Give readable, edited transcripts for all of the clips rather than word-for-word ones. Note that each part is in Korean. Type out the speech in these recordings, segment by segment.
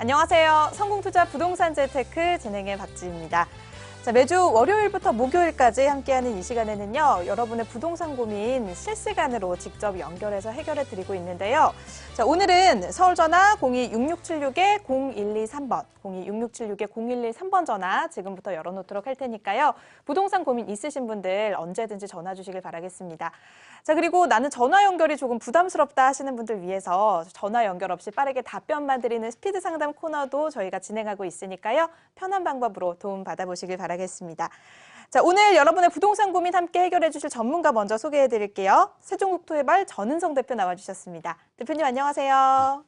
안녕하세요. 성공투자 부동산 재테크 진행의 박지입니다. 자, 매주 월요일부터 목요일까지 함께하는 이 시간에는요, 여러분의 부동산 고민 실시간으로 직접 연결해서 해결해 드리고 있는데요. 자, 오늘은 서울 전화 02-6676-0123번, 02-6676-0123번 전화 지금부터 열어놓도록 할 테니까요. 부동산 고민 있으신 분들 언제든지 전화 주시길 바라겠습니다. 자, 그리고 나는 전화 연결이 조금 부담스럽다 하시는 분들 위해서 전화 연결 없이 빠르게 답변만 드리는 스피드 상담 코너도 저희가 진행하고 있으니까요. 편한 방법으로 도움 받아보시길 바라겠습니다. 자, 오늘 여러분의 부동산 고민 함께 해결해 주실 전문가 먼저 소개해 드릴게요. 세종국토개발 전은성 대표 나와주셨습니다. 대표님 안녕하세요.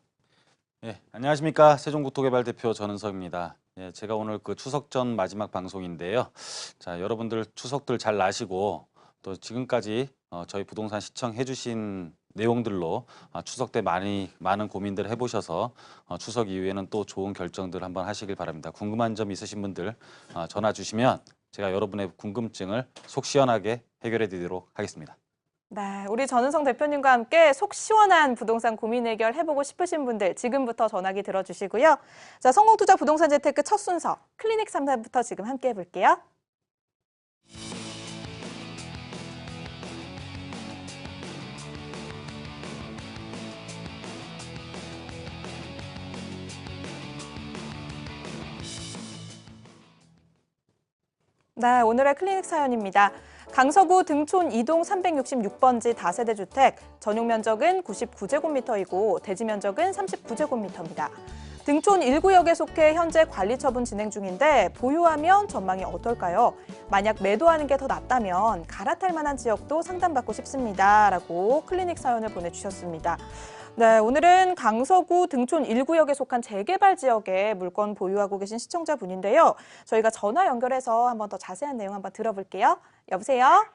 네, 안녕하십니까. 세종국토개발 대표 전은성입니다. 예, 제가 오늘 그 추석 전 마지막 방송인데요. 자, 여러분들 추석들 잘 나시고 또 지금까지 저희 부동산 시청해 주신 내용들로 추석 때 많은 고민들 해보셔서 추석 이후에는 또 좋은 결정들 한번 하시길 바랍니다. 궁금한 점 있으신 분들 전화 주시면 제가 여러분의 궁금증을 속 시원하게 해결해 드리도록 하겠습니다. 네, 우리 전은성 대표님과 함께 속 시원한 부동산 고민 해결 해보고 싶으신 분들 지금부터 전화기 들어주시고요. 자, 성공투자 부동산 재테크 첫 순서 클리닉 상담부터 지금 함께 해볼게요. 네, 오늘의 클리닉 사연입니다. 강서구 등촌 2동 366번지 다세대 주택, 전용 면적은 99제곱미터이고 대지 면적은 39제곱미터입니다. 등촌 1구역에 속해 현재 관리 처분 진행 중인데 보유하면 전망이 어떨까요? 만약 매도하는 게 더 낫다면 갈아탈 만한 지역도 상담받고 싶습니다. 라고 클리닉 사연을 보내주셨습니다. 네, 오늘은 강서구 등촌 1구역에 속한 재개발 지역에 물건 보유하고 계신 시청자분인데요. 저희가 전화 연결해서 한번 더 자세한 내용 한번 들어볼게요. 여보세요?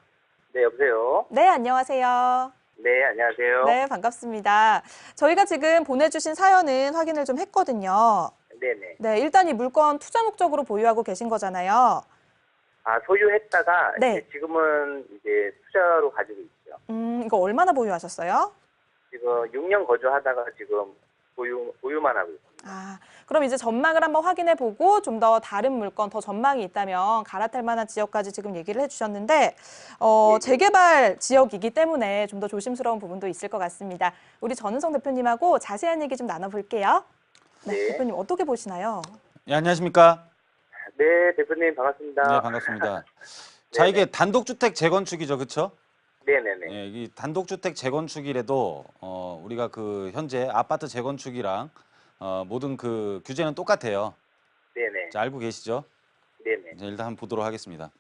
네, 여보세요? 네, 안녕하세요. 네, 안녕하세요. 네, 반갑습니다. 저희가 지금 보내주신 사연은 확인을 좀 했거든요. 네네. 네, 일단 이 물건 투자 목적으로 보유하고 계신 거잖아요. 소유했다가 네. 이제 지금은 이제 투자로 가지고 있죠. 이거 얼마나 보유하셨어요? 지금 6년 거주하다가 지금 보유만 하고 있습니다. 그럼 이제 전망을 한번 확인해보고 좀 더 다른 물건, 더 전망이 있다면 갈아탈 만한 지역까지 지금 얘기를 해주셨는데 재개발 지역이기 때문에 좀 더 조심스러운 부분도 있을 것 같습니다. 우리 전은성 대표님하고 자세한 얘기 좀 나눠볼게요. 네, 네. 대표님 어떻게 보시나요? 네, 안녕하십니까. 네, 대표님 반갑습니다. 네, 반갑습니다. 자, 이게 단독주택 재건축이죠, 그렇죠? 네네네. 예, 이 단독주택 재건축이라도 우리가 그 현재 아파트 재건축이랑 모든 그 규제는 똑같아요. 네네. 자, 알고 계시죠? 네네. 자, 일단 한번 보도록 하겠습니다.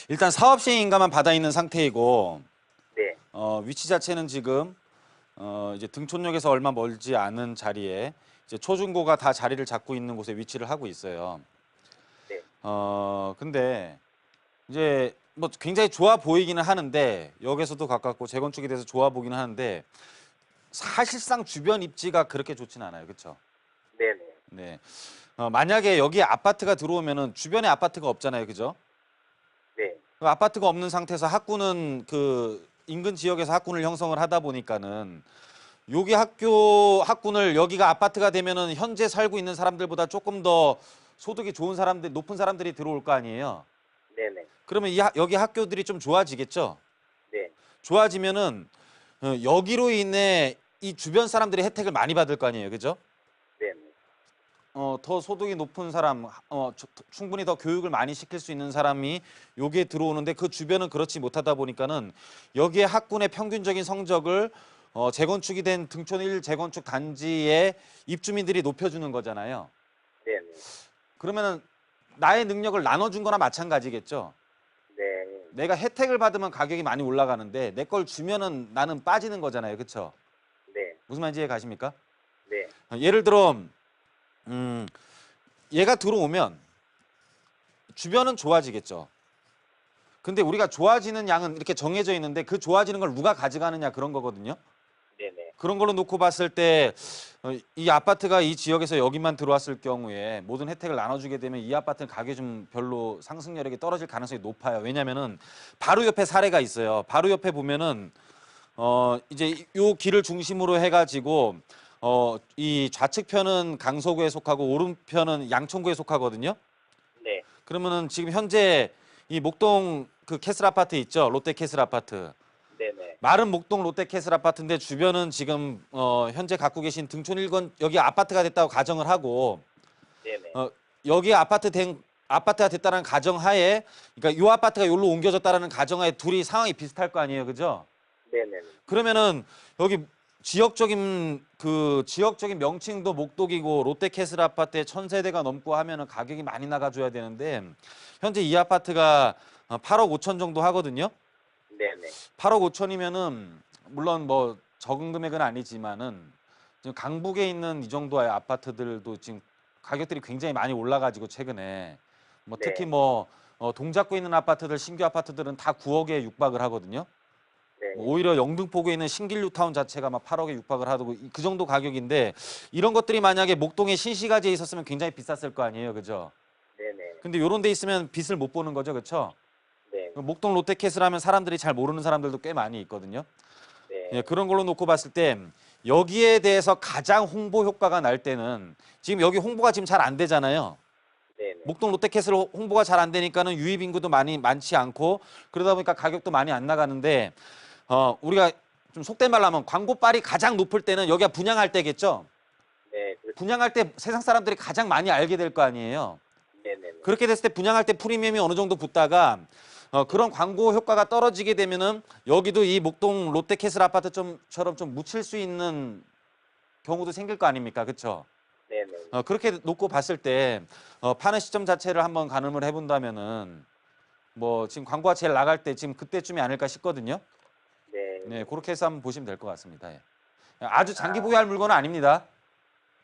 일단 사업 시행 인가만 받아 있는 상태이고 네. 위치 자체는 지금 이제 등촌역에서 얼마 멀지 않은 자리에 이제 초중고가 다 자리를 잡고 있는 곳에 위치를 하고 있어요. 네. 근데 이제 뭐 굉장히 좋아 보이기는 하는데 역에서도 가깝고 재건축에 대해서 좋아 보기는 하는데 사실상 주변 입지가 그렇게 좋지는 않아요, 그렇죠? 네네. 네. 만약에 여기에 아파트가 들어오면은 주변에 아파트가 없잖아요, 그죠? 네. 그 아파트가 없는 상태에서 학군은 그 인근 지역에서 학군을 형성을 하다 보니까는 여기 학군을 여기가 아파트가 되면은 현재 살고 있는 사람들보다 조금 더 소득이 좋은 사람들, 높은 사람들이 들어올 거 아니에요. 네네. 그러면 여기 학교들이 좀 좋아지겠죠? 네. 좋아지면은 여기로 인해 이 주변 사람들이 혜택을 많이 받을 거 아니에요, 그죠? 네네. 더 소득이 높은 사람, 충분히 더 교육을 많이 시킬 수 있는 사람이 여기에 들어오는데 그 주변은 그렇지 못하다 보니까는 여기에 학군의 평균적인 성적을 재건축이 된 등촌 1 재건축 단지의 입주민들이 높여주는 거잖아요. 네네. 그러면은 나의 능력을 나눠준 거나 마찬가지겠죠. 네. 내가 혜택을 받으면 가격이 많이 올라가는데 내 걸 주면은 나는 빠지는 거잖아요, 그렇죠? 네. 무슨 말인지 이해 가십니까? 네. 예를 들어 얘가 들어오면 주변은 좋아지겠죠. 근데 우리가 좋아지는 양은 이렇게 정해져 있는데 그 좋아지는 걸 누가 가져가느냐 그런 거거든요. 네네. 그런 걸로 놓고 봤을 때 이 아파트가 이 지역에서 여기만 들어왔을 경우에 모든 혜택을 나눠주게 되면 이 아파트는 가격이 좀 별로 상승 여력이 떨어질 가능성이 높아요. 왜냐면은 바로 옆에 사례가 있어요. 바로 옆에 보면은 이제 요 길을 중심으로 해가지고 이 좌측편은 강서구에 속하고 오른편은 양천구에 속하거든요. 네. 그러면은 지금 현재 이 목동 그 캐슬 아파트 있죠? 롯데 캐슬 아파트. 네네. 마른 목동 롯데 캐슬 아파트인데 주변은 지금 현재 갖고 계신 등촌 1권 여기 아파트가 됐다고 가정을 하고 네네. 여기 아파트가 됐다는 가정하에 그러니까 이 아파트가 여기로 옮겨졌다라는 가정하에 둘이 상황이 비슷할 거 아니에요, 그죠? 네네. 그러면은 여기 지역적인 명칭도 목동이고 롯데캐슬 아파트에 1,000세대가 넘고 하면은 가격이 많이 나가줘야 되는데 현재 이 아파트가 8억 5천 정도 하거든요. 네네. 8억 5천이면은 물론 뭐 적은 금액은 아니지만은 지금 강북에 있는 이 정도의 아파트들도 지금 가격들이 굉장히 많이 올라가지고 최근에 뭐 네. 특히 뭐 동작구에 있는 아파트들 신규 아파트들은 다 9억에 육박을 하거든요. 네. 뭐 오히려 영등포구에 있는 신길뉴 타운 자체가 막 8억에 육박을 하고 그 정도 가격인데 이런 것들이 만약에 목동에 신시가지에 있었으면 굉장히 비쌌을 거 아니에요, 그죠? 네네. 근데 요런 데 있으면 빚을 못 보는 거죠, 그렇죠? 네. 목동 롯데캐슬 하면 사람들이 잘 모르는 사람들도 꽤 많이 있거든요. 네. 예, 그런 걸로 놓고 봤을 때 여기에 대해서 가장 홍보 효과가 날 때는 지금 여기 홍보가 지금 잘 안 되잖아요. 네네. 목동 롯데캐슬 홍보가 잘 안 되니까는 유입 인구도 많지 않고 그러다 보니까 가격도 많이 안 나가는데 우리가 좀 속된 말로 하면 광고빨이 가장 높을 때는 여기가 분양할 때겠죠. 네. 그렇죠. 분양할 때 세상 사람들이 가장 많이 알게 될 거 아니에요. 네네. 그렇게 됐을 때 분양할 때 프리미엄이 어느 정도 붙다가 그런 광고 효과가 떨어지게 되면은 여기도 이 목동 롯데캐슬 아파트처럼 좀 묻힐 수 있는 경우도 생길 거 아닙니까, 그렇죠? 네네. 그렇게 놓고 봤을 때 파는 시점 자체를 한번 가늠을 해본다면은 뭐 지금 광고가 제일 나갈 때 지금 그때쯤이 아닐까 싶거든요. 네. 네, 그렇게 해서 한번 보시면 될 것 같습니다. 예. 아주 장기 보유할 물건은 아닙니다.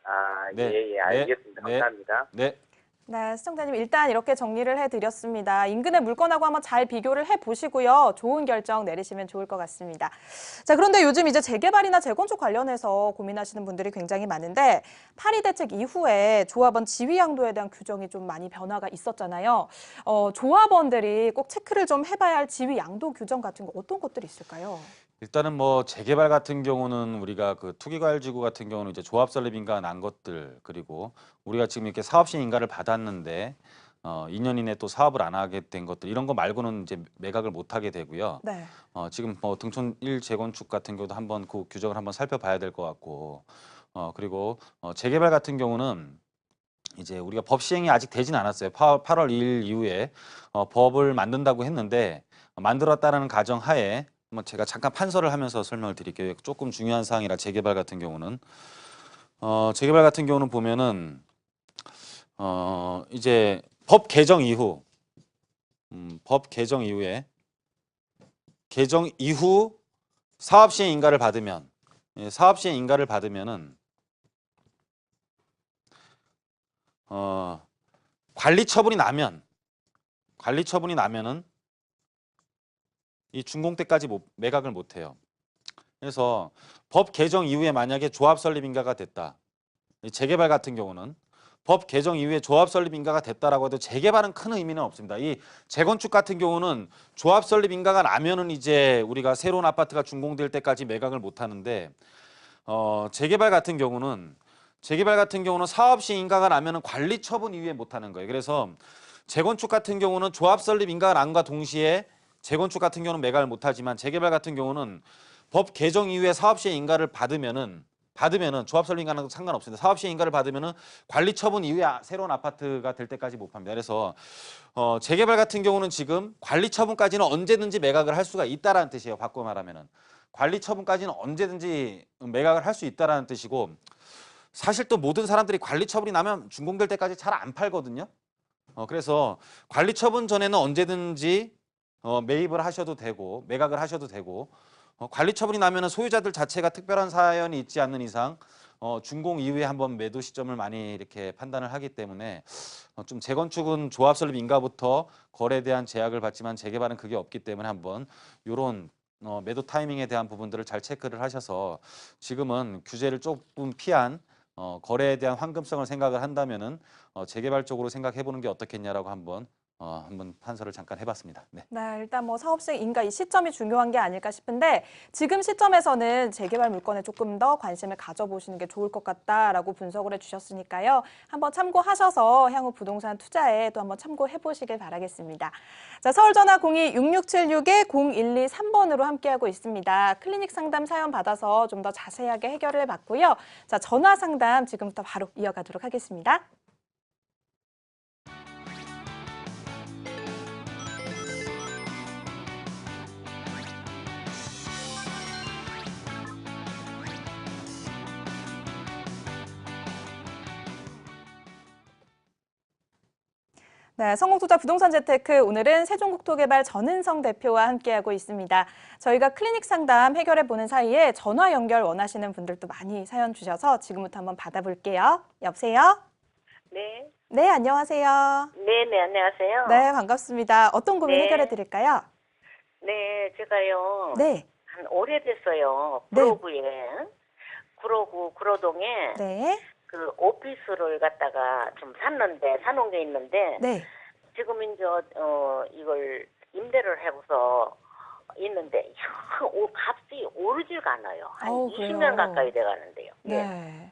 아, 네, 예, 알겠습니다. 네, 감사합니다. 네. 네, 시청자님 일단 이렇게 정리를 해드렸습니다. 인근의 물건하고 한번 잘 비교를 해보시고요. 좋은 결정 내리시면 좋을 것 같습니다. 자, 그런데 요즘 이제 재개발이나 재건축 관련해서 고민하시는 분들이 굉장히 많은데 파리 대책 이후에 조합원 지위 양도에 대한 규정이 좀 많이 변화가 있었잖아요. 조합원들이 꼭 체크를 좀 해봐야 할 지위 양도 규정 같은 거 어떤 것들이 있을까요? 일단은 뭐 재개발 같은 경우는 우리가 그 투기과열지구 같은 경우는 이제 조합 설립 인가가 난 것들 그리고 우리가 지금 이렇게 사업시 인가를 받았는데 2년 이내 또 사업을 안 하게 된 것들 이런 거 말고는 이제 매각을 못 하게 되고요. 네. 지금 뭐 등촌 1 재건축 같은 경우도 한번 그 규정을 한번 살펴봐야 될 것 같고 그리고 재개발 같은 경우는 이제 우리가 법 시행이 아직 되진 않았어요. 8월 2일 이후에 법을 만든다고 했는데 만들었다는 가정하에 뭐 제가 잠깐 판서를 하면서 설명을 드릴게요. 조금 중요한 사항이라 재개발 같은 경우는 보면은 이제 법 개정 이후 개정 이후 사업 시행 인가를 받으면 사업 시행 인가를 받으면은 관리 처분이 나면은 이 준공 때까지 매각을 못 해요. 그래서 법 개정 이후에 만약에 조합 설립 인가가 됐다. 이 재개발 같은 경우는 법 개정 이후에 조합 설립 인가가 됐다라고 해도 재개발은 큰 의미는 없습니다. 이 재건축 같은 경우는 조합 설립 인가가 나면은 이제 우리가 새로운 아파트가 준공될 때까지 매각을 못 하는데 재개발 같은 경우는 사업 시 인가가 나면은 관리 처분 이후에 못 하는 거예요. 그래서 재건축 같은 경우는 조합 설립 인가가 난과 동시에 재건축 같은 경우는 매각을 못 하지만 재개발 같은 경우는 법 개정 이후에 사업 시행 인가를 받으면은 조합 설립 인가는 상관없습니다. 사업 시행 인가를 받으면은 관리 처분 이후에 새로운 아파트가 될 때까지 못 팝니다. 그래서 재개발 같은 경우는 지금 관리 처분까지는 언제든지 매각을 할 수가 있다라는 뜻이에요. 바꿔 말하면은 관리 처분까지는 언제든지 매각을 할 수 있다라는 뜻이고 사실 또 모든 사람들이 관리 처분이 나면 준공될 때까지 잘 안 팔거든요. 그래서 관리 처분 전에는 언제든지 매입을 하셔도 되고 매각을 하셔도 되고 관리 처분이 나면은 소유자들 자체가 특별한 사연이 있지 않는 이상 준공 이후에 한번 매도 시점을 많이 이렇게 판단을 하기 때문에 좀 재건축은 조합 설립 인가부터 거래에 대한 제약을 받지만 재개발은 그게 없기 때문에 한번 이런 매도 타이밍에 대한 부분들을 잘 체크를 하셔서 지금은 규제를 조금 피한 거래에 대한 황금성을 생각을 한다면은 재개발 쪽으로 생각해 보는 게 어떻겠냐라고 한번 한번 판서를 잠깐 해봤습니다. 네. 네, 일단 뭐 사업 시행인가 이 시점이 중요한 게 아닐까 싶은데 지금 시점에서는 재개발 물건에 조금 더 관심을 가져보시는 게 좋을 것 같다라고 분석을 해주셨으니까요. 한번 참고하셔서 향후 부동산 투자에 또 한번 참고해 보시길 바라겠습니다. 자, 서울전화 02-6676-0123번으로 함께하고 있습니다. 클리닉 상담 사연 받아서 좀 더 자세하게 해결을 받고요. 자, 전화 상담 지금부터 바로 이어가도록 하겠습니다. 네, 성공투자 부동산 재테크 오늘은 세종국토개발 전은성 대표와 함께하고 있습니다. 저희가 클리닉 상담 해결해보는 사이에 전화 연결 원하시는 분들도 많이 사연 주셔서 지금부터 한번 받아볼게요. 여보세요? 네. 네, 안녕하세요. 네, 안녕하세요. 네, 반갑습니다. 어떤 고민 네. 해결해드릴까요? 네, 제가요. 네, 한 오래됐어요. 네. 구로구에. 구로구, 구로동에 네, 그 오피스를 갖다가 좀 샀는데, 사놓은 게 있는데, 네. 지금 이제, 이걸 임대를 해서 있는데, 값이 오르지가 않아요. 한 어우, 20년 그래요? 가까이 돼 가는데요. 네.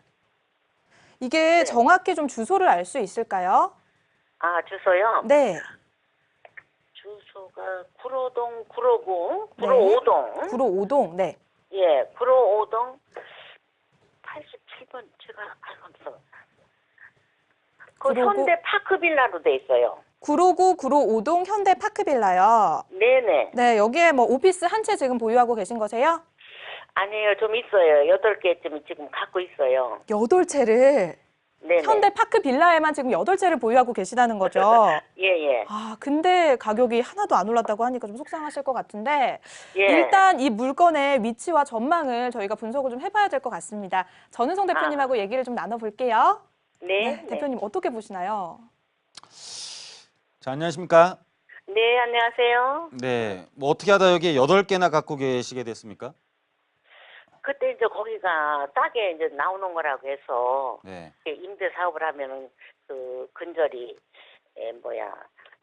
이게 네. 정확히 좀 주소를 알 수 있을까요? 아, 주소요? 네, 주소가 구로동, 구로구, 네. 구로오동. 구로 5동. 네. 예, 구로오동 87번 제가 알면서 그 구로구? 현대 파크빌라로 돼 있어요. 구로구 구로 5동 현대 파크빌라요. 네네. 네, 여기에 뭐 오피스 한 채 지금 보유하고 계신 거세요? 아니에요, 좀 있어요. 8개쯤 지금 갖고 있어요. 8채를 네네. 현대 파크빌라에만 지금 8채를 보유하고 계시다는 거죠. 예예. 아, 근데 가격이 하나도 안 올랐다고 하니까 좀 속상하실 것 같은데 예. 일단 이 물건의 위치와 전망을 저희가 분석을 좀 해봐야 될 것 같습니다. 전은성 대표님하고 얘기를 좀 나눠볼게요. 네. 대표님 어떻게 보시나요? 자, 안녕하십니까? 네, 안녕하세요. 네. 뭐 어떻게 하다 여기 8개나 갖고 계시게 됐습니까? 그때 이제 거기가 싸게 이제 나오는 거라고 해서 네. 임대 사업을 하면은 그 근절이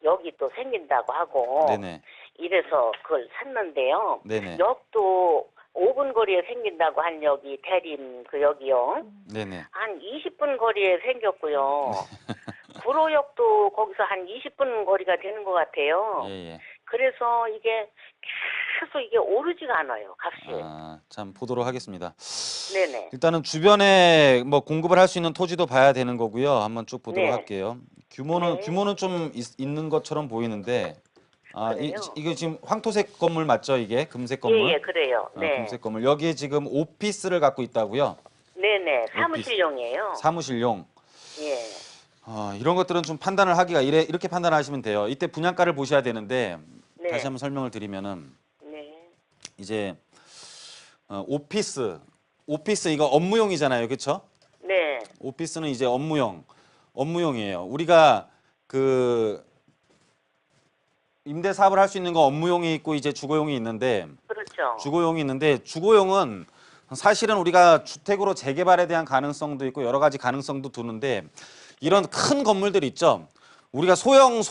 여기 또 생긴다고 하고 네네. 이래서 그걸 샀는데요. 네네. 역도 5분 거리에 생긴다고 한 여기 대림 그 여기요. 네네. 한 20분 거리에 생겼고요. 구로역도 거기서 한 20분 거리가 되는 것 같아요. 예. 그래서 이게 계속 이게 오르지가 않아요, 값이. 아, 참 보도록 하겠습니다. 네네. 일단은 주변에 뭐 공급을 할 수 있는 토지도 봐야 되는 거고요. 한번 쭉 보도록 네. 할게요. 네. 규모는 좀 있는 것처럼 보이는데, 그래요? 이거 지금 황토색 건물 맞죠? 이게 금색 건물? 예, 그래요. 네. 금색 건물. 여기에 지금 오피스를 갖고 있다고요. 네네. 사무실용이에요. 사무실용. 예. 이런 것들은 좀 판단을 하기가 이렇게 판단하시면 돼요. 이때 분양가를 보셔야 되는데 네. 다시 한번 설명을 드리면은 네. 이제 오피스 이거 업무용이잖아요, 그렇죠? 네. 오피스는 이제 업무용이에요. 우리가 그 임대 사업을 할 수 있는 거 업무용이 있고 이제 주거용이 있는데 그렇죠. 주거용은 사실은 우리가 주택으로 재개발에 대한 가능성도 있고 여러 가지 가능성도 두는데 이런 큰 건물들 있죠. 우리가 소형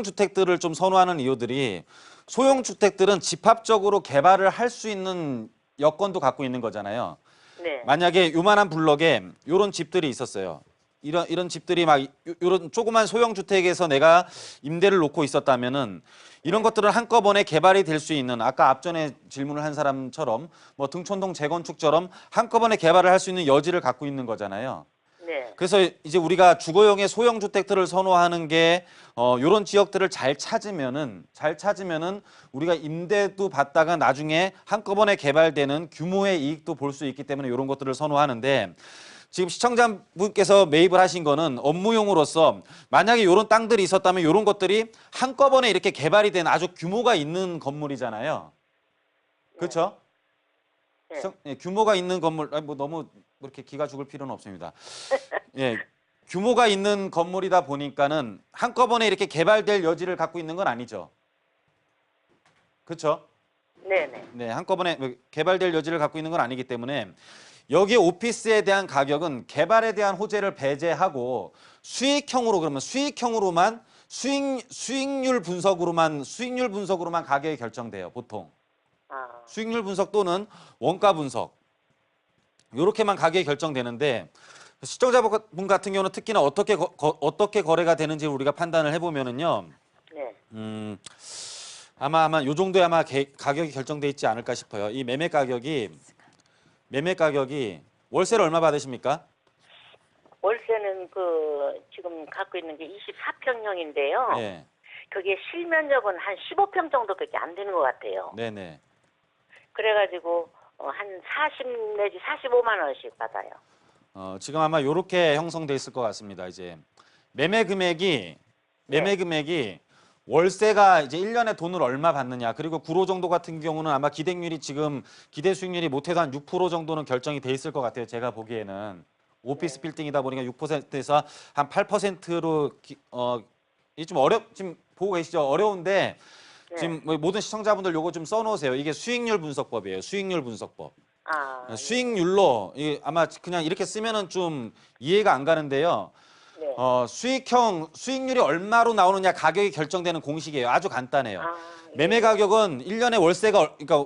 주택들을 좀 선호하는 이유들이 소형 주택들은 집합적으로 개발을 할 수 있는 여건도 갖고 있는 거잖아요. 네. 만약에 요만한 블럭에 요런 집들이 있었어요. 이런 집들이 막 요런 조그만 소형 주택에서 내가 임대를 놓고 있었다면은 이런 것들은 한꺼번에 개발이 될 수 있는 아까 앞전에 질문을 한 사람처럼 뭐 등촌동 재건축처럼 한꺼번에 개발을 할 수 있는 여지를 갖고 있는 거잖아요. 네. 그래서 이제 우리가 주거용의 소형 주택들을 선호하는 게 요런 지역들을 잘 찾으면은 우리가 임대도 받다가 나중에 한꺼번에 개발되는 규모의 이익도 볼 수 있기 때문에 요런 것들을 선호하는데 지금 시청자분께서 매입을 하신 거는 업무용으로서 만약에 요런 땅들이 있었다면 요런 것들이 한꺼번에 이렇게 개발이 된 아주 규모가 있는 건물이잖아요. 그렇죠? 네. 예, 규모가 있는 건물, 뭐 너무 이렇게 기가 죽을 필요는 없습니다. 예, 규모가 있는 건물이다 보니까는 한꺼번에 이렇게 개발될 여지를 갖고 있는 건 아니죠. 그렇죠? 네네. 네, 한꺼번에 개발될 여지를 갖고 있는 건 아니기 때문에 여기 오피스에 대한 가격은 개발에 대한 호재를 배제하고 수익형으로만 수익률 분석으로만 가격이 결정돼요. 보통 아, 수익률 분석 또는 원가 분석 이렇게만 가격이 결정되는데 시청자분 같은 경우는 특히나 어떻게 거래가 되는지 우리가 판단을 해보면은요. 네. 아마 요 정도에 아마 가격이 결정돼 있지 않을까 싶어요. 이 매매 가격이 월세를 얼마 받으십니까? 월세는 지금 갖고 있는 게 24평형인데요. 예. 그게 실면적은 한 15평 정도밖에 안 되는 것 같아요. 네네. 그래가지고 한 40 내지 45만 원씩 받아요. 지금 아마 요렇게 형성돼 있을 것 같습니다. 이제 매매 금액이 월세가 이제 1년에 돈을 얼마 받느냐, 그리고 구로 정도 같은 경우는 아마 기대 수익률이 못해도 한 6% 정도는 결정이 돼 있을 것 같아요. 제가 보기에는 오피스 빌딩이다 보니까 6%에서 한 8%로 지금 보고 계시죠? 어려운데 네. 지금 뭐 모든 시청자분들 요거 좀 써놓으세요. 이게 수익률 분석법이에요. 수익률 분석법. 아, 수익률로 아마 그냥 이렇게 쓰면은 좀 이해가 안 가는데요. 네. 수익률이 얼마로 나오느냐 가격이 결정되는 공식이에요. 아주 간단해요. 아, 매매 가격은 1년에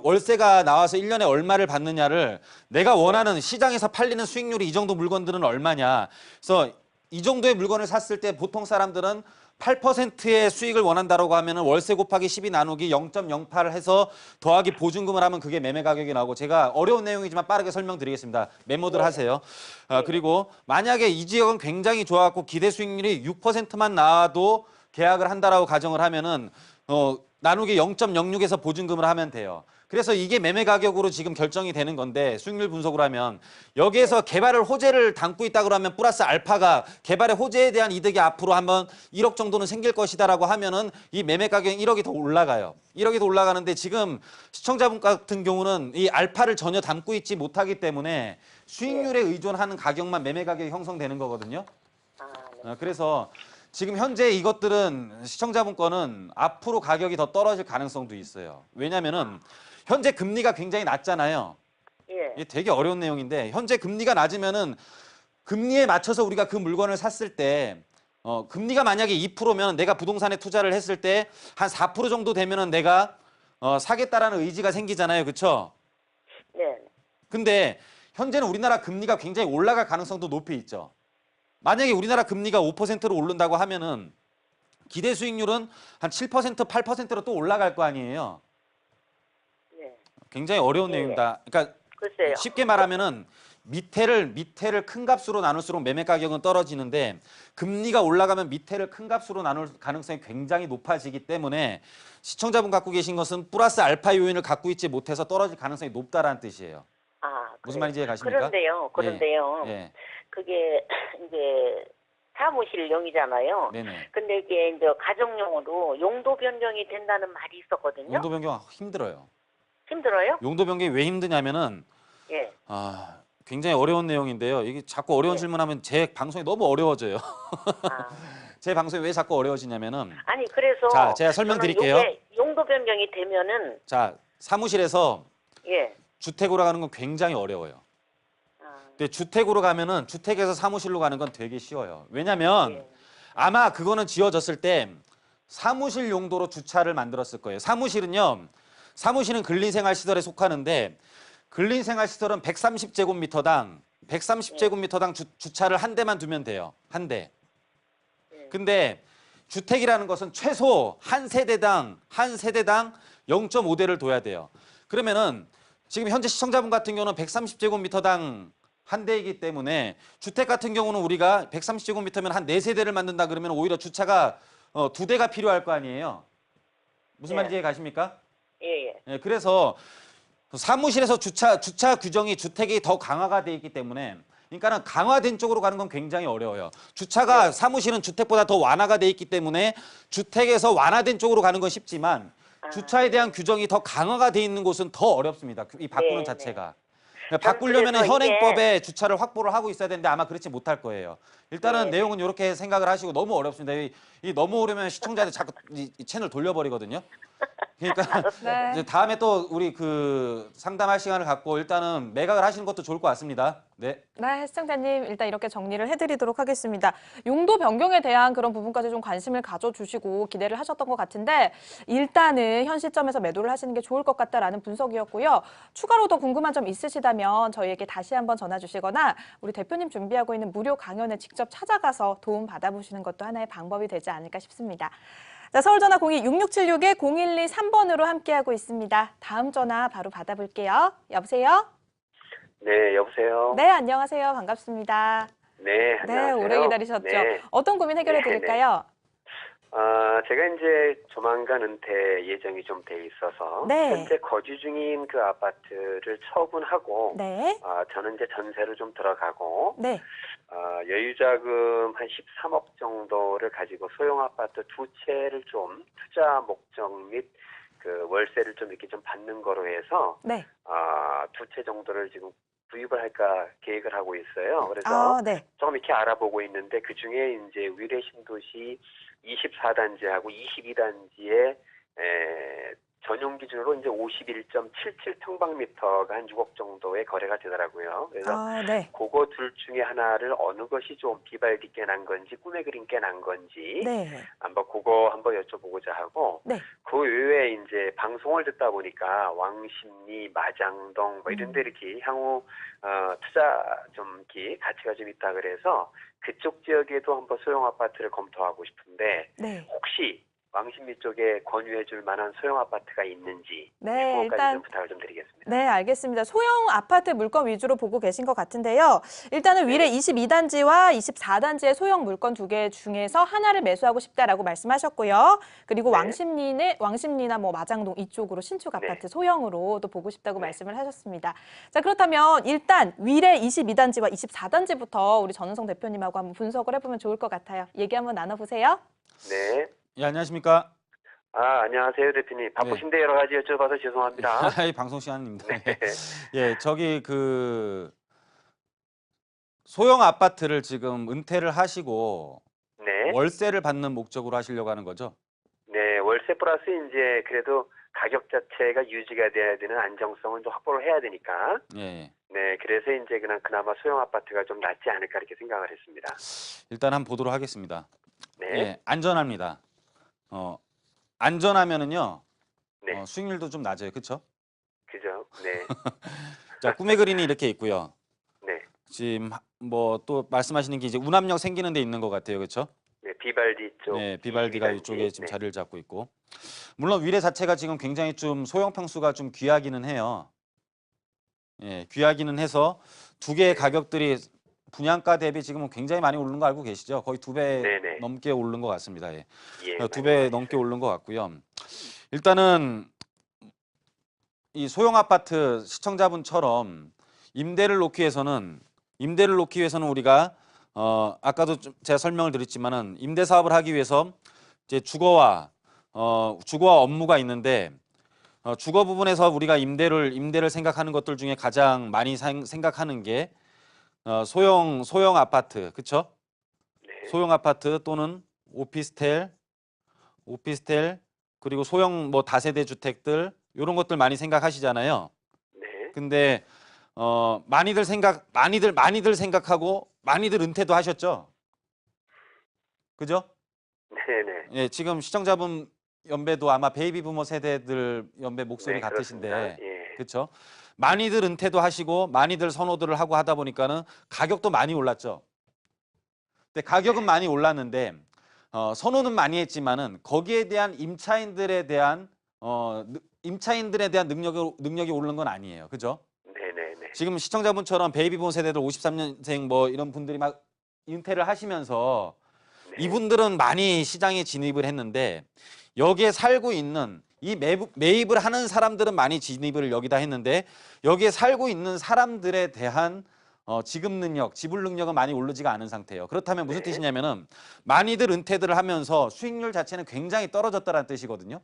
월세가 나와서 1년에 얼마를 받느냐를 내가 원하는 시장에서 팔리는 수익률이 이 정도 물건들은 얼마냐. 그래서 이 정도의 물건을 샀을 때 보통 사람들은 8%의 수익을 원한다라고 하면은 월세 곱하기 12 나누기 0.08을 해서 더하기 보증금을 하면 그게 매매 가격이 나오고, 제가 어려운 내용이지만 빠르게 설명드리겠습니다. 메모들 하세요. 그리고 만약에 이 지역은 굉장히 좋았고 기대 수익률이 6%만 나와도 계약을 한다라고 가정을 하면은 나누기 0.06에서 보증금을 하면 돼요. 그래서 이게 매매 가격으로 지금 결정이 되는 건데, 수익률 분석으로 하면 여기에서 개발을 호재를 담고 있다 그러면 플러스 알파가 개발의 호재에 대한 이득이 앞으로 한번 1억 정도는 생길 것이다라고 하면은 이 매매 가격이 1억이 더 올라가요. 1억이 더 올라가는데 지금 시청자분 같은 경우는 이 알파를 전혀 담고 있지 못하기 때문에 수익률에 의존하는 가격만 매매 가격이 형성되는 거거든요. 아, 네. 그래서 지금 현재 이것들은 시청자분 거는 앞으로 가격이 더 떨어질 가능성도 있어요. 왜냐면은 현재 금리가 굉장히 낮잖아요. 예. 이게 되게 어려운 내용인데, 현재 금리가 낮으면은 금리에 맞춰서 우리가 그 물건을 샀을 때 금리가 만약에 2%면 내가 부동산에 투자를 했을 때 한 4% 정도 되면은 내가 사겠다라는 의지가 생기잖아요. 그렇죠? 네. 근데 현재는 우리나라 금리가 굉장히 올라갈 가능성도 높이 있죠. 만약에 우리나라 금리가 5%로 오른다고 하면은 기대 수익률은 한 7%, 8%로 또 올라갈 거 아니에요. 네. 굉장히 어려운 예. 내용이다. 그러니까 글쎄요. 쉽게 말하면은 밑에를 큰 값으로 나눌수록 매매 가격은 떨어지는데, 금리가 올라가면 밑에를 큰 값으로 나눌 가능성이 굉장히 높아지기 때문에 시청자분 갖고 계신 것은 플러스 알파 요인을 갖고 있지 못해서 떨어질 가능성이 높다라는 뜻이에요. 아, 무슨 그래요. 말인지 이해가십니까? 그런데요. 예. 그게 이제 사무실용이잖아요. 네네. 근데 이게 이제 가정용으로 용도 변경이 된다는 말이 있었거든요. 용도 변경 힘들어요. 힘들어요? 용도 변경이 왜 힘드냐면은 예. 굉장히 어려운 내용인데요. 이게 자꾸 어려운 질문하면 제 방송이 너무 어려워져요. 아. 제 방송이 왜 자꾸 어려워지냐면은, 아니 그래서 자, 제가 설명드릴게요. 저는 요게 용도 변경이 되면은 자, 사무실에서 예. 주택으로 가는 건 굉장히 어려워요. 아, 근데 주택으로 가면은 주택에서 사무실로 가는 건 되게 쉬워요. 왜냐면 예. 아마 그거는 지어졌을 때 사무실 용도로 주차를 만들었을 거예요. 사무실은 근린생활시설에 속하는데, 근린생활시설은 130제곱미터당 주차를 한 대만 두면 돼요. 한 대. 근데 주택이라는 것은 최소 한 세대당 0.5대를 둬야 돼요. 그러면은 지금 현재 시청자분 같은 경우는 130제곱미터당 한 대이기 때문에, 주택 같은 경우는 우리가 130제곱미터면 한 4세대를 만든다 그러면 오히려 주차가 2대가 필요할 거 아니에요. 무슨 예. 말인지 이해 가십니까? 예. 예, 그래서 사무실에서 주차 규정이 주택이 더 강화가 돼 있기 때문에, 그러니까는 강화된 쪽으로 가는 건 굉장히 어려워요. 주차가 사무실은 주택보다 더 완화가 돼 있기 때문에 주택에서 완화된 쪽으로 가는 건 쉽지만, 주차에 대한 규정이 더 강화가 돼 있는 곳은 더 어렵습니다. 이 바꾸는 네, 자체가. 바꾸려면 그래서 현행법에 주차를 확보를 하고 있어야 되는데 아마 그렇지 못할 거예요. 일단은 네. 내용은 이렇게 생각을 하시고, 너무 어렵습니다. 이 너무 어려우면 시청자들 자꾸 이 채널 돌려버리거든요. 그러니까 네. 이제 다음에 또 우리 그 상담할 시간을 갖고 일단은 매각을 하시는 것도 좋을 것 같습니다. 네. 네, 시청자님 일단 이렇게 정리를 해드리도록 하겠습니다. 용도 변경에 대한 그런 부분까지 좀 관심을 가져주시고 기대를 하셨던 것 같은데 일단은 현 시점에서 매도를 하시는 게 좋을 것 같다라는 분석이었고요. 추가로 더 궁금한 점 있으시다면 저희에게 다시 한번 전화 주시거나 우리 대표님 준비하고 있는 무료 강연에 직접 찾아가서 도움 받아보시는 것도 하나의 방법이 되지 않을까 싶습니다. 자, 서울전화 02-6676-0123번으로 함께하고 있습니다. 다음 전화 바로 받아볼게요. 여보세요? 네, 여보세요. 네, 안녕하세요. 반갑습니다. 네, 네, 안녕하세요. 오래 기다리셨죠? 네. 어떤 고민 해결해 네, 드릴까요? 제가 이제 조만간 은퇴 예정이 좀 돼 있어서 네. 현재 거주 중인 그 아파트를 처분하고 네. 저는 이제 전세로 좀 들어가고 네. 여유자금 한 13억 정도를 가지고 소형 아파트 두 채를 좀 투자 목적 및 그 월세를 좀 이렇게 좀 받는 거로 해서 네. 두 채 정도를 지금 구입을 할까 계획을 하고 있어요. 그래서 네. 조금 이렇게 알아보고 있는데 그 중에 이제 위례 신도시 24단지하고 22단지에 전용 기준으로 이제 51.77평방미터가 한 6억 정도의 거래가 되더라고요. 그래서 네. 그거 둘 중에 하나를 어느 것이 좀 비발디게 난 건지 꿈에 그린 게 난 건지 네. 그거 한번 여쭤보고자 하고 네. 그 외에 이제 방송을 듣다 보니까 왕십리, 마장동 뭐 이런 데 이렇게 향후 투자 좀 이렇게 가치가 좀 있다 그래서 그쪽 지역에도 한번 소형 아파트를 검토하고 싶은데 네. 혹시 왕십리 쪽에 권유해 줄 만한 소형 아파트가 있는지 네, 그것까지 일단 좀 부탁을 좀 드리겠습니다. 네, 알겠습니다. 소형 아파트 물건 위주로 보고 계신 것 같은데요. 일단은 위례 22단지와 24단지의 소형 물건 두 개 중에서 하나를 매수하고 싶다라고 말씀하셨고요. 그리고 네. 왕십리나 뭐 마장동 이쪽으로 신축 아파트 네. 소형으로 또 보고 싶다고 네. 말씀을 하셨습니다. 자, 그렇다면 일단 위례 22단지와 24단지부터 우리 전은성 대표님하고 한번 분석을 해보면 좋을 것 같아요. 얘기 한번 나눠보세요. 네. 예, 안녕하십니까? 안녕하세요, 대표님. 바쁘신데 여러 가지 여쭤봐서 죄송합니다. 방송 시간입니다. 네. 예, 저기 그 소형 아파트를 지금 은퇴를 하시고 네. 월세를 받는 목적으로 하시려고 하는 거죠? 네, 월세 플러스 이제 그래도 가격 자체가 유지가 돼야 되는 안정성은 좀 확보를 해야 되니까. 예. 네, 그래서 이제 그나마 소형 아파트가 좀 낫지 않을까 이렇게 생각을 했습니다. 일단 한번 보도록 하겠습니다. 네. 예, 안전합니다. 안전하면은요, 네. 수익률도 좀 낮아요. 그렇죠? 그죠? 네. 자, 꿈의 그린이 이렇게 있고요. 네. 지금 뭐 또 말씀하시는 게 이제 운암역 생기는 데 있는 것 같아요. 그렇죠? 네, 비발디 쪽. 네, 비발디가 22단지. 이쪽에 지금 네. 자리를 잡고 있고. 물론 위례 자체가 지금 굉장히 좀 소형 평수가 좀 귀하기는 해요. 예, 귀하기는 해서 두 개의 가격들이 분양가 대비 지금은 굉장히 많이 오른 거 알고 계시죠? 거의 2배 네네. 넘게 오른 것 같습니다. 예. 예, 2배 넘게 오른 것 같고요. 일단은 이 소형 아파트 시청자분처럼 임대를 놓기 위해서는 우리가 아까도 좀 제가 설명을 드렸지만은 임대 사업을 하기 위해서 이제 주거와 업무가 있는데 주거 부분에서 우리가 임대를 생각하는 것들 중에 가장 많이 생각하는 게 소형 아파트, 그렇죠? 네. 소형 아파트 또는 오피스텔 그리고 소형 뭐 다세대 주택들 이런 것들 많이 생각하시잖아요. 네. 근데 많이들 생각하고 많이들 은퇴도 하셨죠. 그죠? 네네. 예, 지금 시청자분 연배도 아마 베이비 부모 세대들 연배 목소리 네, 같으신데, 그렇습니다. 예. 그렇죠? 많이들 은퇴도 하시고 많이들 선호들을 하고 하다 보니까는 가격도 많이 올랐죠. 근데 가격은 많이 올랐는데 선호는 많이 했지만은 거기에 대한 임차인들에 대한 능력이 오르는 건 아니에요. 그죠? 네네네. 지금 시청자분처럼 베이비붐 세대들 53년생 뭐 이런 분들이 막 은퇴를 하시면서 네. 이분들은 많이 시장에 진입을 했는데 여기에 살고 있는 이 매입을 하는 사람들은 많이 진입을 여기다 했는데 여기에 살고 있는 사람들에 대한 지급 능력, 지불 능력은 많이 오르지가 않은 상태예요. 그렇다면 무슨 네. 뜻이냐면은 많이들 은퇴들을 하면서 수익률 자체는 굉장히 떨어졌다는 뜻이거든요.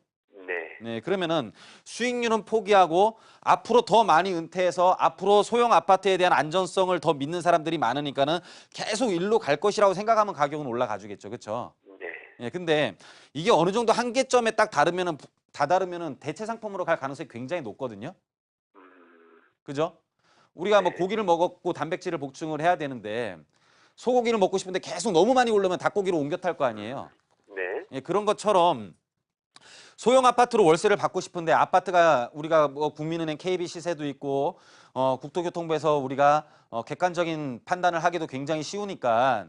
네. 네, 그러면은 수익률은 포기하고 앞으로 더 많이 은퇴해서 앞으로 소형 아파트에 대한 안전성을 더 믿는 사람들이 많으니까는 계속 일로 갈 것이라고 생각하면 가격은 올라가 주겠죠. 그렇죠? 네. 예, 근데 이게 어느 정도 한계점에 딱 다다르면은 대체 상품으로 갈 가능성이 굉장히 높거든요. 음, 그죠? 우리가 뭐 네. 고기를 먹었고 단백질을 보충을 해야 되는데 소고기를 먹고 싶은데 계속 너무 많이 오르면 닭고기로 옮겨 탈 거 아니에요. 네. 예, 그런 것처럼 소형 아파트로 월세를 받고 싶은데 아파트가 우리가 뭐 국민은행 KB 시세도 있고 국토교통부에서 우리가 객관적인 판단을 하기도 굉장히 쉬우니까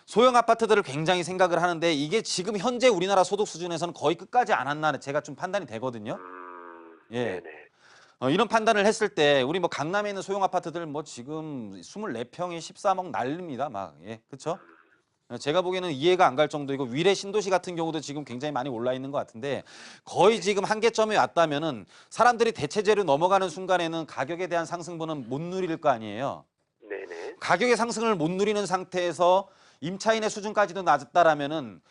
소형 아파트들을 굉장히 생각을 하는데 이게 지금 현재 우리나라 소득 수준에서는 거의 끝까지 안 왔나 제가 좀 판단이 되거든요. 예. 네네. 이런 판단을 했을 때 우리 뭐 강남에 있는 소형 아파트들 뭐 지금 24평에 13억 난립니다. 막. 예. 그렇죠? 제가 보기에는 이해가 안 갈 정도이고 위례 신도시 같은 경우도 지금 굉장히 많이 올라 있는 것 같은데 거의 지금 한계점에 왔다면은 사람들이 대체재로 넘어가는 순간에는 가격에 대한 상승분은 못 누릴 거 아니에요. 네네. 가격의 상승을 못 누리는 상태에서 임차인의 수준까지도 낮았다라면은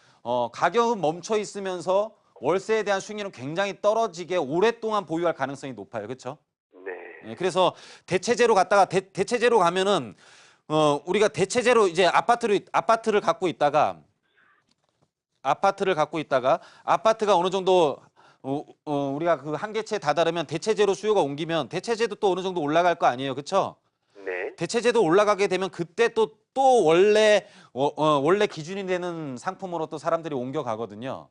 가격은 멈춰 있으면서 월세에 대한 수익률은 굉장히 떨어지게 오랫동안 보유할 가능성이 높아요. 그렇죠? 네. 예, 그래서 대체재로 갔다가 대체재로 가면은 우리가 대체재로 이제 아파트를 갖고 있다가 아파트가 어느 정도 우리가 그 한계치에 다다르면 대체재로 수요가 옮기면 대체재도 또 어느 정도 올라갈 거 아니에요. 그렇죠? 네. 대체재도 올라가게 되면 그때 또 원래 기준이 되는 상품으로 또 사람들이 옮겨가거든요.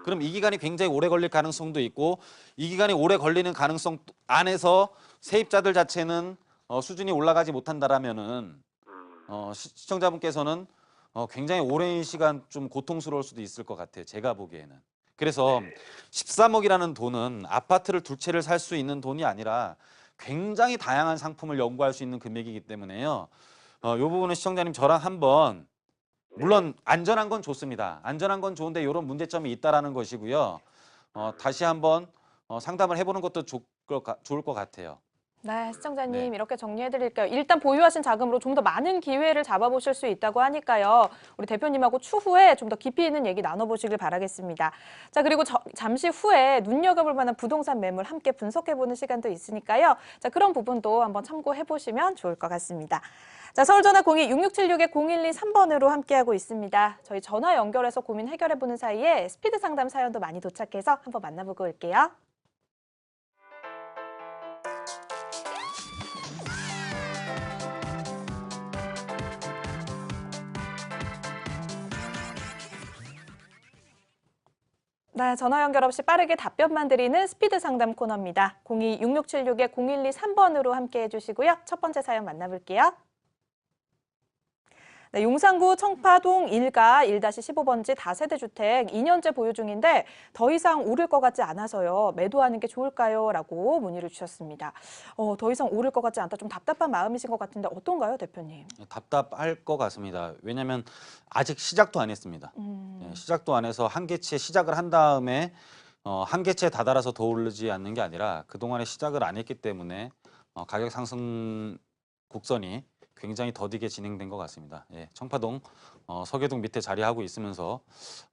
그럼 이 기간이 굉장히 오래 걸릴 가능성도 있고 이 기간이 오래 걸리는 가능성 안에서 세입자들 자체는 수준이 올라가지 못한다라면은 시청자분께서는 굉장히 오랜 시간 좀 고통스러울 수도 있을 것 같아요. 제가 보기에는. 그래서 13억이라는 돈은 아파트를 두 채를 살 수 있는 돈이 아니라 굉장히 다양한 상품을 연구할 수 있는 금액이기 때문에요. 이 부분은 시청자님 저랑 한번 물론 안전한 건 좋습니다. 안전한 건 좋은데 이런 문제점이 있다라는 것이고요. 다시 한번 상담을 해보는 것도 좋을 것 같아요. 네, 시청자님 네. 이렇게 정리해드릴게요. 일단 보유하신 자금으로 좀 더 많은 기회를 잡아보실 수 있다고 하니까요. 우리 대표님하고 추후에 좀 더 깊이 있는 얘기 나눠보시길 바라겠습니다. 자, 그리고 잠시 후에 눈여겨볼 만한 부동산 매물 함께 분석해보는 시간도 있으니까요. 자, 그런 부분도 한번 참고해보시면 좋을 것 같습니다. 자, 서울전화 02-6676-0123번으로 함께하고 있습니다. 저희 전화 연결해서 고민 해결해보는 사이에 스피드 상담 사연도 많이 도착해서 한번 만나보고 올게요. 네, 전화 연결 없이 빠르게 답변만 드리는 스피드 상담 코너입니다. 02-6676-0123번으로 함께해 주시고요. 첫 번째 사연 만나볼게요. 네, 용산구 청파동 1가 1-15번지 다세대 주택 2년째 보유 중인데 더 이상 오를 것 같지 않아서요. 매도하는 게 좋을까요? 라고 문의를 주셨습니다. 더 이상 오를 것 같지 않다. 좀 답답한 마음이신 것 같은데 어떤가요, 대표님? 답답할 것 같습니다. 왜냐하면 아직 시작도 안 했습니다. 예, 시작도 안 해서 한계치에 시작을 한 다음에 한계치에 다다라서 더 오르지 않는 게 아니라 그동안에 시작을 안 했기 때문에 가격 상승 곡선이 굉장히 더디게 진행된 것 같습니다. 예, 청파동 서계동 밑에 자리하고 있으면서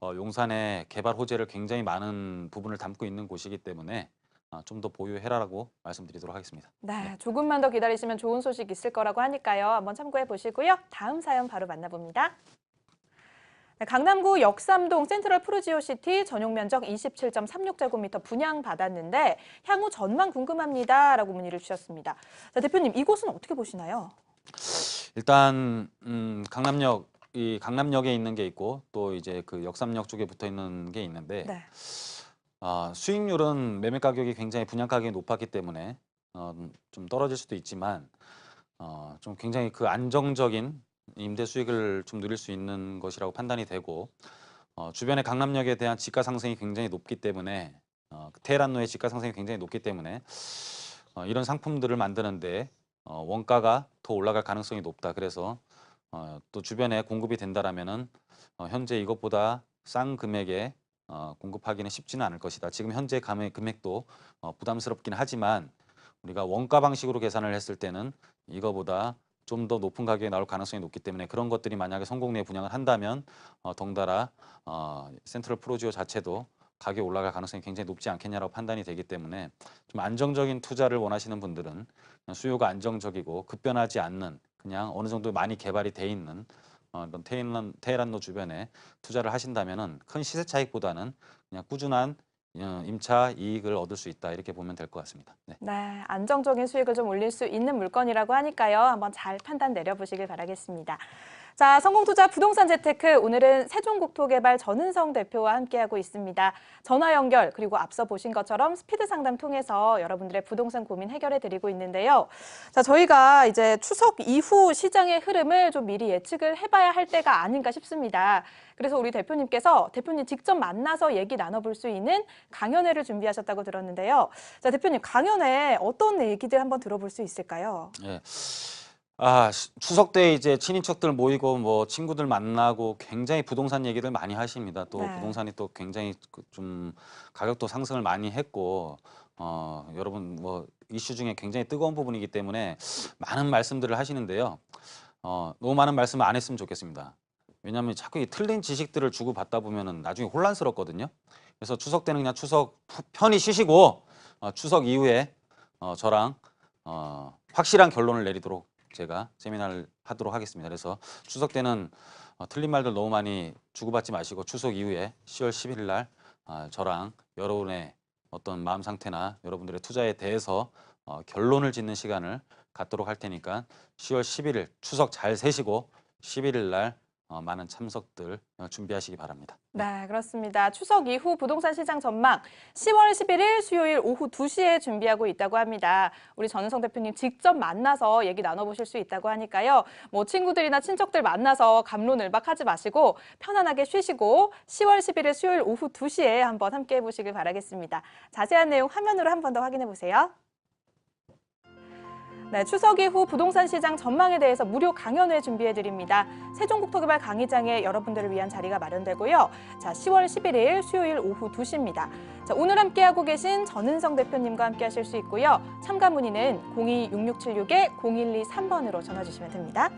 용산의 개발 호재를 굉장히 많은 부분을 담고 있는 곳이기 때문에 좀 더 보유해라라고 말씀드리도록 하겠습니다. 네, 조금만 더 기다리시면 좋은 소식 있을 거라고 하니까요. 한번 참고해 보시고요. 다음 사연 바로 만나봅니다. 네, 강남구 역삼동 센트럴 푸르지오시티 전용 면적 27.36제곱미터 분양받았는데 향후 전망 궁금합니다. 라고 문의를 주셨습니다. 자, 대표님, 이곳은 어떻게 보시나요? 일단 강남역에 있는 게 있고 또 이제 그 역삼역 쪽에 붙어 있는 게 있는데 네. 수익률은 매매 가격이 굉장히 분양 가격이 높았기 때문에 좀 떨어질 수도 있지만 좀 굉장히 그 안정적인 임대 수익을 좀 누릴 수 있는 것이라고 판단이 되고 주변의 강남역에 대한 지가 상승이 굉장히 높기 때문에 테헤란로의 지가 상승이 굉장히 높기 때문에 이런 상품들을 만드는데 원가가 더 올라갈 가능성이 높다. 그래서 또 주변에 공급이 된다라면은 현재 이것보다 싼 금액에 공급하기는 쉽지는 않을 것이다. 지금 현재 금액도 부담스럽긴 하지만 우리가 원가 방식으로 계산을 했을 때는 이거보다 좀 더 높은 가격에 나올 가능성이 높기 때문에 그런 것들이 만약에 성공리에 분양을 한다면 덩달아 센트럴 프로지오 자체도 가격이 올라갈 가능성이 굉장히 높지 않겠냐라고 판단이 되기 때문에 좀 안정적인 투자를 원하시는 분들은 그냥 수요가 안정적이고 급변하지 않는 그냥 어느 정도 많이 개발이 돼 있는 이런 테헤란로 주변에 투자를 하신다면은 큰 시세 차익보다는 그냥 꾸준한 임차 이익을 얻을 수 있다 이렇게 보면 될 것 같습니다. 네. 네, 안정적인 수익을 좀 올릴 수 있는 물건이라고 하니까요. 한번 잘 판단 내려보시길 바라겠습니다. 자, 성공투자 부동산 재테크 오늘은 세종국토개발 전은성 대표와 함께하고 있습니다. 전화 연결 그리고 앞서 보신 것처럼 스피드 상담 통해서 여러분들의 부동산 고민 해결해 드리고 있는데요. 자, 저희가 이제 추석 이후 시장의 흐름을 좀 미리 예측을 해봐야 할 때가 아닌가 싶습니다. 그래서 우리 대표님께서 대표님 직접 만나서 얘기 나눠볼 수 있는 강연회를 준비하셨다고 들었는데요. 자, 대표님 강연회 어떤 얘기들 한번 들어볼 수 있을까요? 예. 추석 때 이제 친인척들 모이고 뭐 친구들 만나고 굉장히 부동산 얘기들 많이 하십니다. 또 네. 부동산이 또 굉장히 좀 가격도 상승을 많이 했고 여러분 뭐 이슈 중에 굉장히 뜨거운 부분이기 때문에 많은 말씀들을 하시는데요. 너무 많은 말씀을 안 했으면 좋겠습니다. 왜냐하면 자꾸 이 틀린 지식들을 주고받다 보면은 나중에 혼란스럽거든요. 그래서 추석 때는 그냥 추석 편히 쉬시고 추석 이후에 저랑 확실한 결론을 내리도록 제가 세미나를 하도록 하겠습니다. 그래서 추석 때는 틀린 말들 너무 많이 주고받지 마시고 추석 이후에 10월 11일 날 저랑 여러분의 어떤 마음 상태나 여러분들의 투자에 대해서 결론을 짓는 시간을 갖도록 할 테니까 10월 11일 추석 잘 세시고 11일 날 많은 참석들 준비하시기 바랍니다. 네, 그렇습니다. 추석 이후 부동산 시장 전망 10월 11일 수요일 오후 2시에 준비하고 있다고 합니다. 우리 전은성 대표님 직접 만나서 얘기 나눠보실 수 있다고 하니까요. 뭐 친구들이나 친척들 만나서 갑론을박하지 마시고 편안하게 쉬시고 10월 11일 수요일 오후 2시에 한번 함께 해보시길 바라겠습니다. 자세한 내용 화면으로 한 번 더 확인해 보세요. 네, 추석 이후 부동산 시장 전망에 대해서 무료 강연회 준비해드립니다. 세종국토개발 강의장에 여러분들을 위한 자리가 마련되고요. 자, 10월 11일 수요일 오후 2시입니다. 자, 오늘 함께하고 계신 전은성 대표님과 함께 하실 수 있고요. 참가 문의는 02-6676-0123번으로 전화 주시면 됩니다.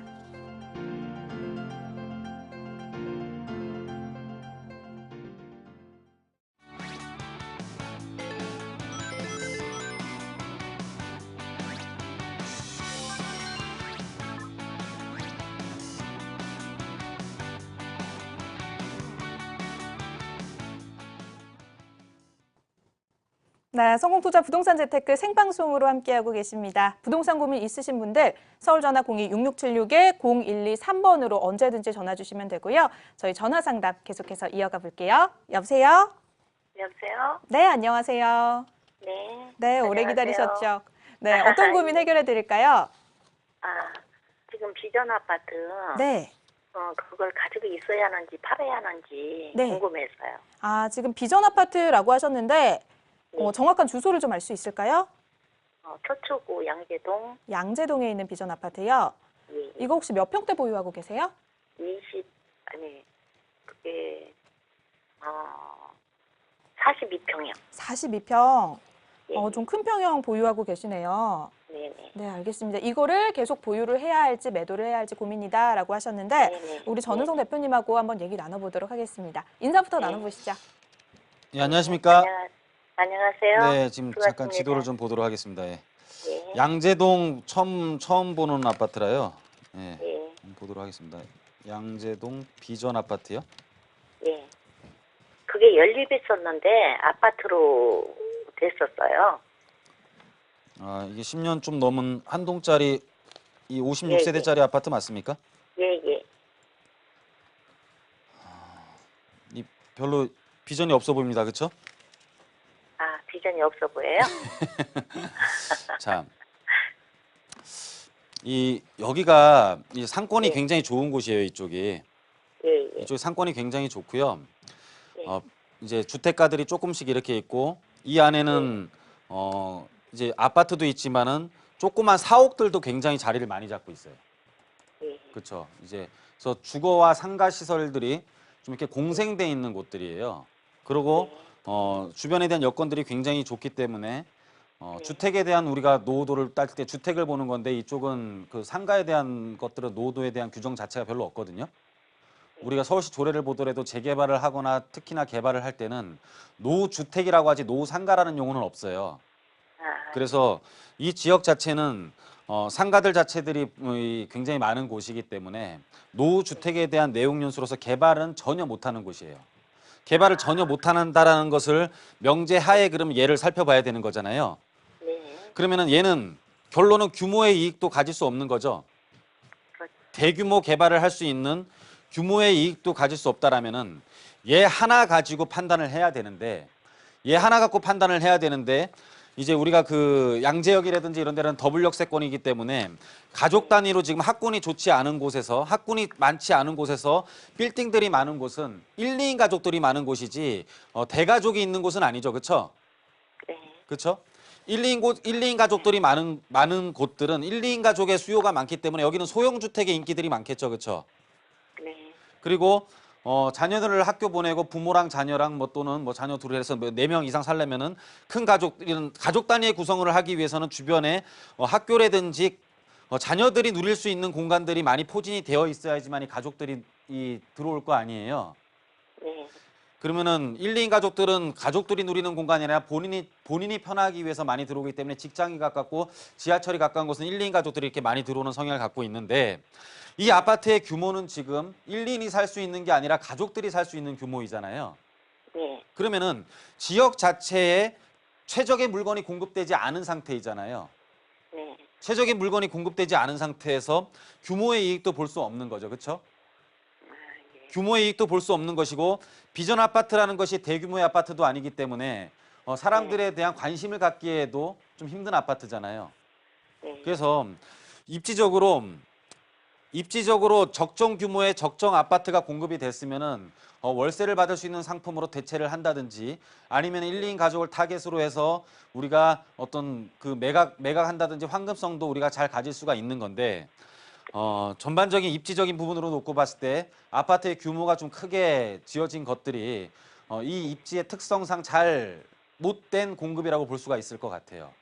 네, 성공투자 부동산 재테크 생방송으로 함께하고 계십니다. 부동산 고민 있으신 분들 서울 전화 02-6676-0123번으로 언제든지 전화 주시면 되고요. 저희 전화 상담 계속해서 이어가 볼게요. 여보세요? 여보세요? 네, 안녕하세요. 네. 네, 오래 안녕하세요. 기다리셨죠? 네, 어떤 고민 해결해 드릴까요? 지금 비전 아파트. 네. 그걸 가지고 있어야 하는지 팔아야 하는지 네. 궁금해서요. 지금 비전 아파트라고 하셨는데 네. 정확한 주소를 좀 알 수 있을까요? 서초구 양재동. 양재동에 있는 비전 아파트요. 예. 이거 혹시 몇 평대 보유하고 계세요? 그게 42평이요. 42평. 예. 좀 큰 평형 보유하고 계시네요. 네네. 네, 알겠습니다. 이거를 계속 보유를 해야 할지 매도를 해야 할지 고민이다라고 하셨는데 네네. 우리 전은성 대표님하고 한번 얘기 나눠보도록 하겠습니다. 인사부터 네. 나눠보시죠. 예, 안녕하십니까? 안녕하세요. 네, 지금 수고하십니다. 잠깐 지도를 좀 보도록 하겠습니다. 예. 예. 양재동 처음 보는 아파트라요. 예, 예. 보도록 하겠습니다. 양재동 비전 아파트요. 예. 그게 연립했었는데 아파트로 됐었어요. 이게 10년 좀 넘은 한 동짜리 이 56세대짜리 아파트 맞습니까? 예, 예. 이 별로 비전이 없어 보입니다. 그렇죠? 비전이 없어 보여요? 자, 여기가 이 상권이 네. 굉장히 좋은 곳이에요. 이쪽이. 예, 예. 이쪽 상권이 굉장히 좋고요. 예. 이제 주택가들이 조금씩 이렇게 있고 이 안에는 이제 아파트도 있지만은 조그만 사옥들도 굉장히 자리를 많이 잡고 있어요. 예. 그렇죠. 이제 그래서 주거와 상가 시설들이 좀 이렇게 공생돼 있는 곳들이에요. 그리고 주변에 대한 여건들이 굉장히 좋기 때문에 주택에 대한 우리가 노후도를 따질 때 주택을 보는 건데 이쪽은 그 상가에 대한 것들은 노후도에 대한 규정 자체가 별로 없거든요. 우리가 서울시 조례를 보더라도 재개발을 하거나 특히나 개발을 할 때는 노후주택이라고 하지 노후상가라는 용어는 없어요. 그래서 이 지역 자체는 상가들 자체들이 굉장히 많은 곳이기 때문에 노후주택에 대한 내용 연수로서 개발은 전혀 못하는 곳이에요. 개발을 전혀 못한다라는 것을 명제하에 그럼 얘를 살펴봐야 되는 거잖아요. 네. 그러면은 얘는 결론은 규모의 이익도 가질 수 없는 거죠. 그렇죠. 대규모 개발을 할 수 있는 규모의 이익도 가질 수 없다라면은 얘 하나 가지고 판단을 해야 되는데 얘 하나 갖고 판단을 해야 되는데 이제 우리가 그 양재역이라든지 이런 데는 더블 역세권이기 때문에 가족 단위로 지금 학군이 좋지 않은 곳에서 학군이 많지 않은 곳에서 빌딩들이 많은 곳은 1, 2인 가족들이 많은 곳이지 대가족이 있는 곳은 아니죠. 그렇죠? 네. 그렇죠? 1, 2인 가족들이 많은 곳들은 1, 2인 가족의 수요가 많기 때문에 여기는 소형 주택의 인기들이 많겠죠. 그렇죠? 네. 그리고 자녀들을 학교 보내고 부모랑 자녀랑 뭐 또는 뭐 자녀 둘이 해서 4명 이상 살려면은 큰 가족 이런 가족 단위의 구성을 하기 위해서는 주변에 학교라든지 자녀들이 누릴 수 있는 공간들이 많이 포진이 되어 있어야지만이 가족들이 들어올 거 아니에요. 네. 그러면은 1, 2인 가족들은 가족들이 누리는 공간이 아니라 본인이 편하기 위해서 많이 들어오기 때문에 직장이 가깝고 지하철이 가까운 곳은 1, 2인 가족들이 이렇게 많이 들어오는 성향을 갖고 있는데 이 아파트의 규모는 지금 1, 2인이 살 수 있는 게 아니라 가족들이 살 수 있는 규모이잖아요. 네. 그러면은 지역 자체에 최적의 물건이 공급되지 않은 상태이잖아요. 네. 최적의 물건이 공급되지 않은 상태에서 규모의 이익도 볼 수 없는 거죠. 그렇죠? 예. 규모의 이익도 볼 수 없는 것이고 비전 아파트라는 것이 대규모의 아파트도 아니기 때문에 사람들에 대한 관심을 갖기에도 좀 힘든 아파트잖아요. 네. 그래서 입지적으로 적정 규모의 적정 아파트가 공급이 됐으면은 월세를 받을 수 있는 상품으로 대체를 한다든지 아니면 1, 2인 가족을 타겟으로 해서 우리가 어떤 그 매각한다든지 황금성도 우리가 잘 가질 수가 있는 건데 전반적인 입지적인 부분으로 놓고 봤을 때 아파트의 규모가 좀 크게 지어진 것들이 이 입지의 특성상 잘 못된 공급이라고 볼 수가 있을 것 같아요.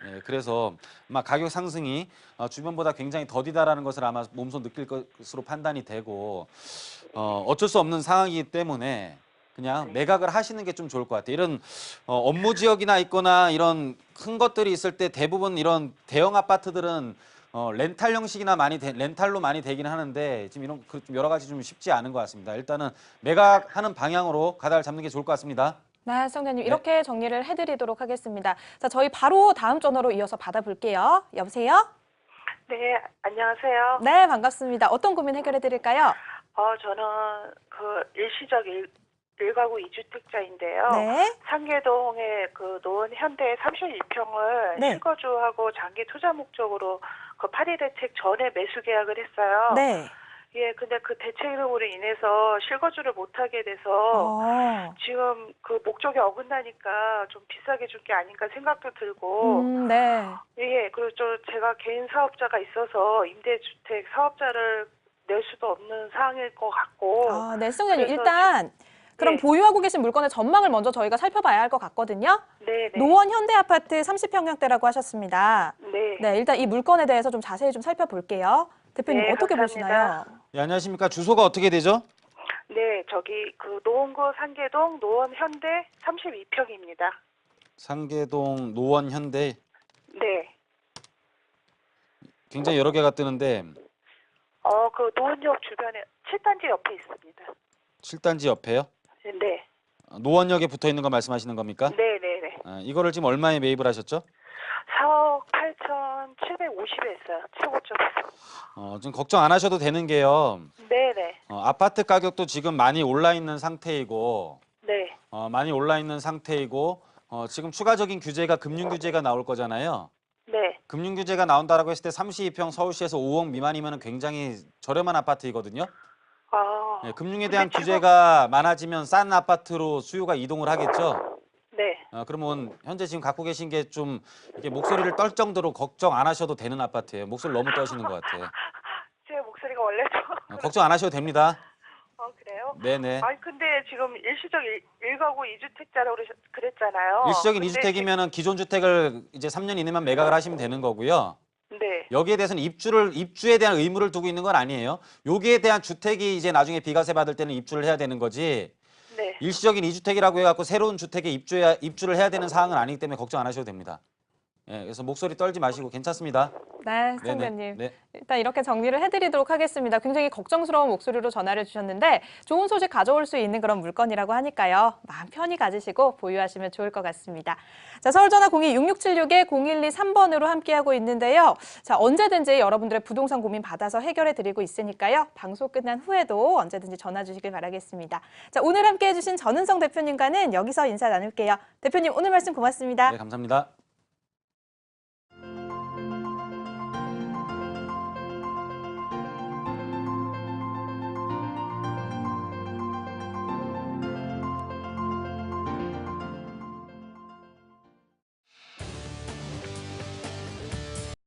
예, 그래서 아마 가격 상승이 주변보다 굉장히 더디다라는 것을 아마 몸소 느낄 것으로 판단이 되고 어쩔 수 없는 상황이기 때문에 그냥 매각을 하시는 게 좀 좋을 것 같아요. 이런 업무 지역이나 있거나 이런 큰 것들이 있을 때 대부분 이런 대형 아파트들은 렌탈 형식이나 렌탈로 많이 되긴 하는데 지금 이런 좀 여러 가지 좀 쉽지 않은 것 같습니다. 일단은 매각하는 방향으로 가닥을 잡는 게 좋을 것 같습니다. 네, 시청자님 이렇게 정리를 해드리도록 하겠습니다. 자, 저희 바로 다음 전화로 이어서 받아볼게요. 여보세요? 네, 안녕하세요. 네, 반갑습니다. 어떤 고민 해결해 드릴까요? 저는 그 일시적 일가구 2주택자인데요. 네. 상계동의 그 노원 현대 32평을 네. 실거주하고 장기 투자 목적으로 그 파리 대책 전에 매수 계약을 했어요. 네. 예, 근데 그 대책으로 인해서 실거주를 못하게 돼서 지금 그 목적에 어긋나니까 좀 비싸게 줄 게 아닌가 생각도 들고, 네. 예, 그리고 좀 제가 개인 사업자가 있어서 임대주택 사업자를 낼 수도 없는 상황일 것 같고. 네, 시청자님 그래서 일단 그럼 네. 보유하고 계신 물건의 전망을 먼저 저희가 살펴봐야 할 것 같거든요. 네, 네. 노원 현대아파트 30평형대라고 하셨습니다. 네. 네, 일단 이 물건에 대해서 좀 자세히 좀 살펴볼게요. 대표님 네, 어떻게 감사합니다. 보시나요? 예, 안녕하십니까. 주소가 어떻게 되죠? 네, 저기 그 노원구 상계동 노원 현대 32평입니다. 상계동 노원 현대 네. 굉장히 여러 개가 뜨는데 그 노원역 주변에 7단지 옆에 있습니다. 7단지 옆에요? 네. 노원역에 붙어 있는 거 말씀하시는 겁니까? 네, 네, 네. 이거를 지금 얼마에 매입을 하셨죠? 4억 8,750에 했어요. 최고점에서. 지금 걱정 안 하셔도 되는 게요. 네, 네. 아파트 가격도 지금 많이 올라 있는 상태이고 네. 지금 추가적인 규제가 금융 규제가 나올 거잖아요. 네. 금융 규제가 나온다라고 했을 때 32평 서울시에서 5억 미만이면 굉장히 저렴한 아파트이거든요. 네, 금융에 대한 근데 규제가 많아지면 싼 아파트로 수요가 이동을 하겠죠. 네. 그러면 현재 지금 갖고 계신 게 좀 이렇게 목소리를 떨 정도로 걱정 안 하셔도 되는 아파트예요. 목소리 너무 떠시는 것 같아요. 제 목소리가 원래 좀. 걱정 안 하셔도 됩니다. 그래요? 네네. 아니, 근데 지금 일시적 일가구 2주택자라고 그랬잖아요. 일시적인 근데 2주택이면은 기존 주택을 이제 3년 이내만 매각을 하시면 되는 거고요. 네. 여기에 대해서는 입주에 대한 의무를 두고 있는 건 아니에요. 여기에 대한 주택이 이제 나중에 비과세 받을 때는 입주를 해야 되는 거지. 네. 일시적인 2주택이라고 해갖고 새로운 주택에 입주를 해야 되는 사항은 아니기 때문에 걱정 안 하셔도 됩니다. 예, 그래서 목소리 떨지 마시고 괜찮습니다. 네, 네네. 시청자님. 네. 일단 이렇게 정리를 해드리도록 하겠습니다. 굉장히 걱정스러운 목소리로 전화를 주셨는데 좋은 소식 가져올 수 있는 그런 물건이라고 하니까요. 마음 편히 가지시고 보유하시면 좋을 것 같습니다. 자, 서울전화 02-6676-0123번으로 함께하고 있는데요. 자, 언제든지 여러분들의 부동산 고민 받아서 해결해드리고 있으니까요. 방송 끝난 후에도 언제든지 전화 주시길 바라겠습니다. 자, 오늘 함께해 주신 전은성 대표님과는 여기서 인사 나눌게요. 대표님 오늘 말씀 고맙습니다. 네, 감사합니다.